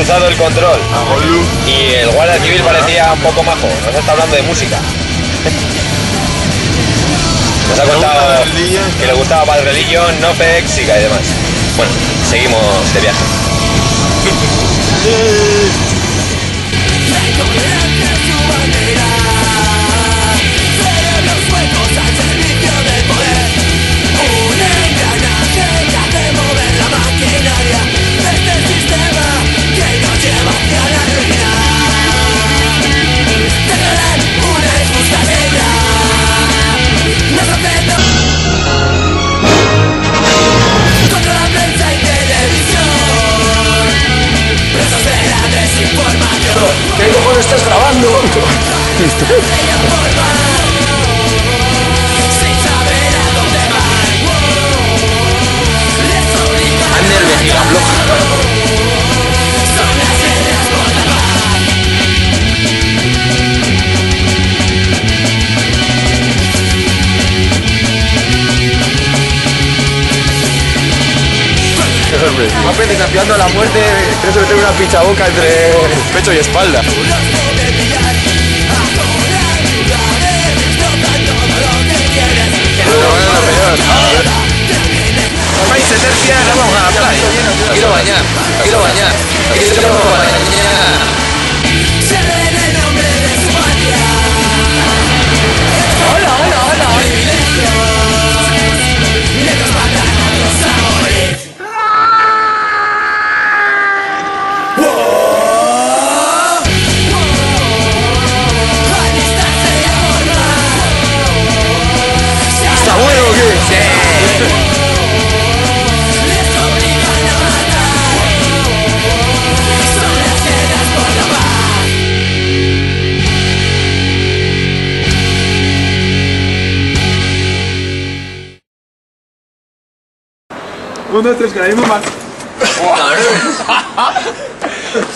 dado el control. Y el guardia civil parecía un poco majo. Nos está hablando de música. Nos ha contado que le gustaba Bad Religion, Nopex y demás. Bueno, seguimos de viaje. ¿Qué cojones estás grabando? Ander Vejiga Blog. Mape desafiando a la muerte, creo que le tengo una pincha boca entre pecho y espalda. Vais a tener piedra, vamos a la playa. Quiero bañar, quiero bañar, quiero bañar. Hola, hola, hola. ¿Está bueno o qué? Sí. Uno, tres, que la misma más.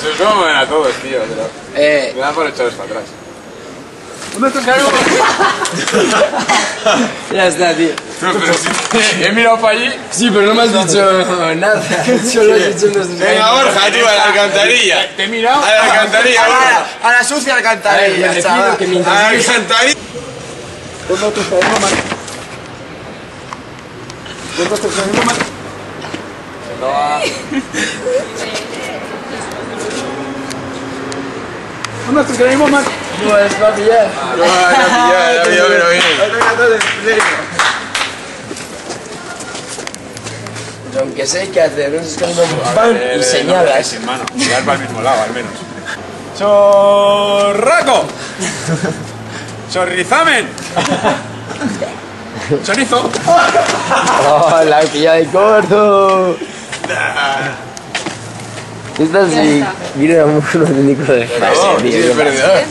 Se os va a mover a todos, tío. Me da por echaros para atrás. Uno, tres, que la misma más. Ya está, tío. No, pero si he mirado para allí. Sí, pero no me has dicho nada. Solo has dicho nuestros. Venga, Borja, tú, a la alcantarilla. Te he mirado. A la alcantarilla, Borja. A la sucia alcantarilla, chaval. Que A la mientras alcantarilla. Uno, tres, que la misma más. Uno, tres, que la misma más. Uno, tres, que la misma más. no es para pillar. No, la pillado, pero bien. Aunque sé qué hacer, no es cuando van y señalas. Sin mano, mirar para el mismo lado, al menos. ¡Chorraco! ¡Chorrizamen! ¡Chorizo! Oh, la pilla de corto. Esta sí, mira, un auténtico de No, sí, es perdedor.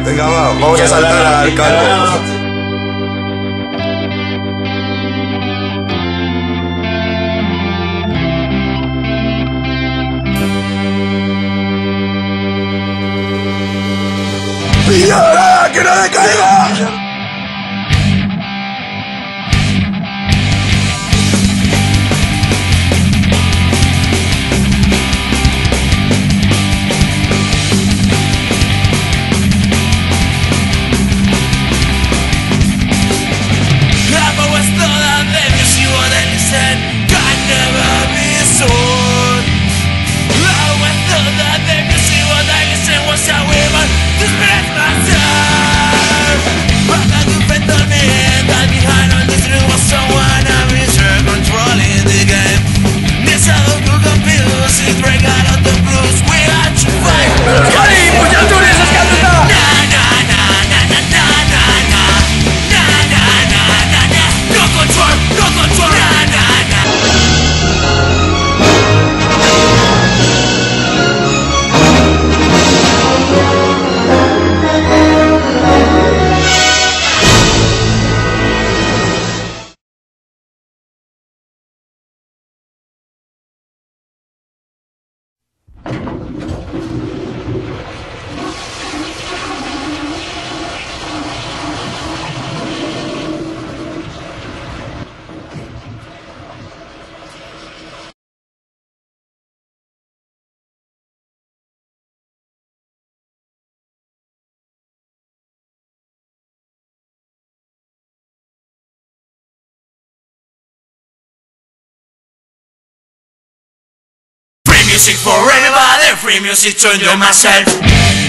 Venga, va, vamos a saltar al calvo. ¡Pilla! ¡Que no le caiga! This breath myself music for everybody, free music to enjoy myself.